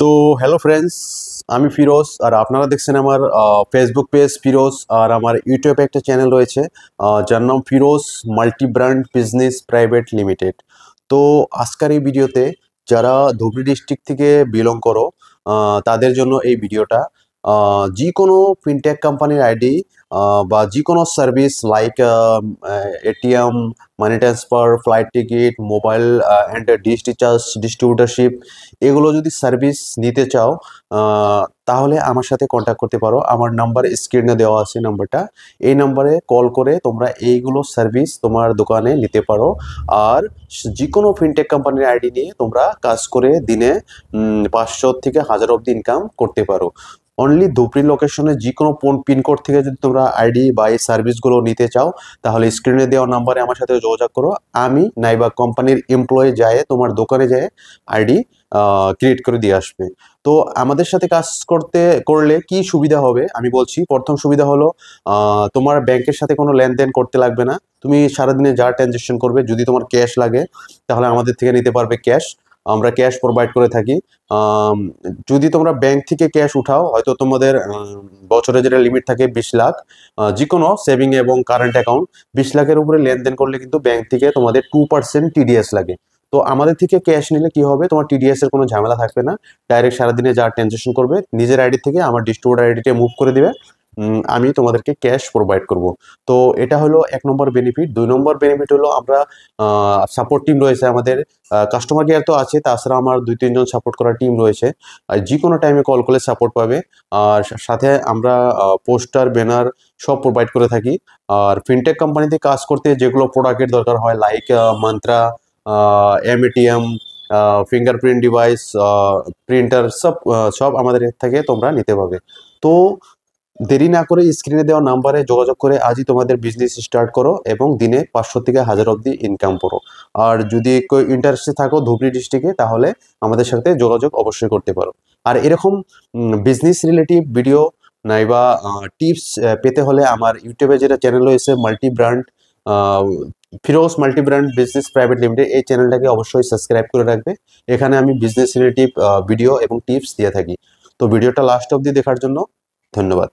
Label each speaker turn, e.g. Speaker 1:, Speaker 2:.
Speaker 1: তো hello friends, আমি ফিরোজ আর আপনারা দেখছেন আমার ফেসবুক পেজ ফিরোজ আর আমার ইউটিউবে একটা চ্যানেল রয়েছে যার নাম Firoz multi brand business private limited. তো আজকের এই ভিডিওতে যারা ধুবড়ী ডিস্ট্রিক্ট থেকে বিলং করো তাদের জন্য এই ভিডিওটা। যে কোনো ফিনটেক কোম্পানির আইডি বা যে কোনো service like ATM, money transfer, flight ticket, mobile and dish recharge, distributorship, এগুলো যদি সার্ভিস নিতে চাও তাহলে আমার সাথে কন্ট্যাক্ট করতে পারো। আমার নাম্বার স্ক্রিনে দেওয়া আছে, নাম্বারটা, এই নাম্বারে কল করে তোমরা এইগুলো সার্ভিস তোমার দোকানে নিতে পারো। আর যে কোনো ফিনটেক কোম্পানির আইডি নিয়ে তোমরা কাজ করে দিনে 500 থেকে 1000 অব্দি ইনকাম করতে পারো। অনলি ধুবড়ী লোকেশনে যে কোনো পিনকোড থেকে যদি তোমরা আইডি বা এই সার্ভিসগুলো নিতে চাও তাহলে স্ক্রিনে দেওয়া নাম্বারে আমার সাথে যোগাযোগ করো। আমি নাইবা কোম্পানির এমপ্লয়ি যায় তোমার দোকানে যায় আইডি ক্রিয়েট করে দিয়ে আসবে। তো আমাদের সাথে কাজ করলে কি সুবিধা হবে আমি বলছি। প্রথম সুবিধা হলো তোমার ব্যাংকের সাথে কোনো লেনদেন করতে লাগবে না। তুমি সারাদিনে যা ট্রানজেকশন করবে, যদি তোমার ক্যাশ লাগে তাহলে আমাদের থেকে নিতে পারবে ক্যাশ, আমরা ক্যাশ প্রোভাইড করে থাকি। যদি তোমরা ব্যাংক থেকে ক্যাশ উঠাও, হয়তো তোমাদের বছরে যেটা লিমিট থাকে 20 লাখ, যে কোনো সেভিং এবং কারেন্ট অ্যাকাউন্ট 20 লাখের উপরে লেনদেন করলে কিন্তু ব্যাংক থেকে তোমাদের 2% টিডিএস লাগে। তো আমাদের থেকে ক্যাশ নিলে কি হবে, তোমার টিডিএস এর কোনো ঝামেলা থাকবে না। ডাইরেক্ট সারাদিনে যা ট্রানজেকশন করবে নিজের আইডি থেকে আমার ডিস্ট্রিবিউটার আইডিতে মুভ করে দিবে, আমি তোমাদেরকে ক্যাশ প্রোভাইড করব। তো এটা হলো 1 নম্বর বেনিফিট। 2 নম্বর বেনিফিট হলো আমরা সাপোর্ট টিম রয়েছে আমাদের, কাস্টমার কেয়ার তো আছে, তাছাড়া আমার 2-3 জন সাপোর্ট করার টিম রয়েছে। আর যে কোনো টাইমে কল করলে সাপোর্ট পাবে। আর সাথে আমরা পোস্টার, ব্যানার সব প্রোভাইড করে থাকি। আর ফিনটেক কোম্পানিতে কাজ করতে যেগুলো প্রোডাক্টের দরকার হয় like Mantra, MATM, fingerprint device, printer, সব আমাদের থেকে তোমরা নিতে পারবে। তো দেরি না করে স্ক্রিনে দেওয়া নাম্বারে যোগাযোগ করে আজই তোমাদের বিজনেস স্টার্ট করো এবং দিনে 500 থেকে 1000 অব্দি ইনকাম করো। আর যদি কেউ ইন্টারেস্টে থাকো ধুবড়ী ডিস্ট্রিক্টে তাহলে আমাদের সাথে যোগাযোগ অবশ্যই করতে পারো। আর এরকম বিজনেস রিলেটিভ ভিডিও নাইবা টিপস পেতে হলে আমার ইউটিউবে যেটা চ্যানেল রয়েছে multi brand Firoz multi brand business private limited, এই চ্যানেলটাকে অবশ্যই সাবস্ক্রাইব করে রাখবে। এখানে আমি বিজনেস রিলেটিভ ভিডিও এবং টিপস দিয়ে থাকি। তো ভিডিওটা লাস্ট অব্দি দেখার জন্য ধন্যবাদ।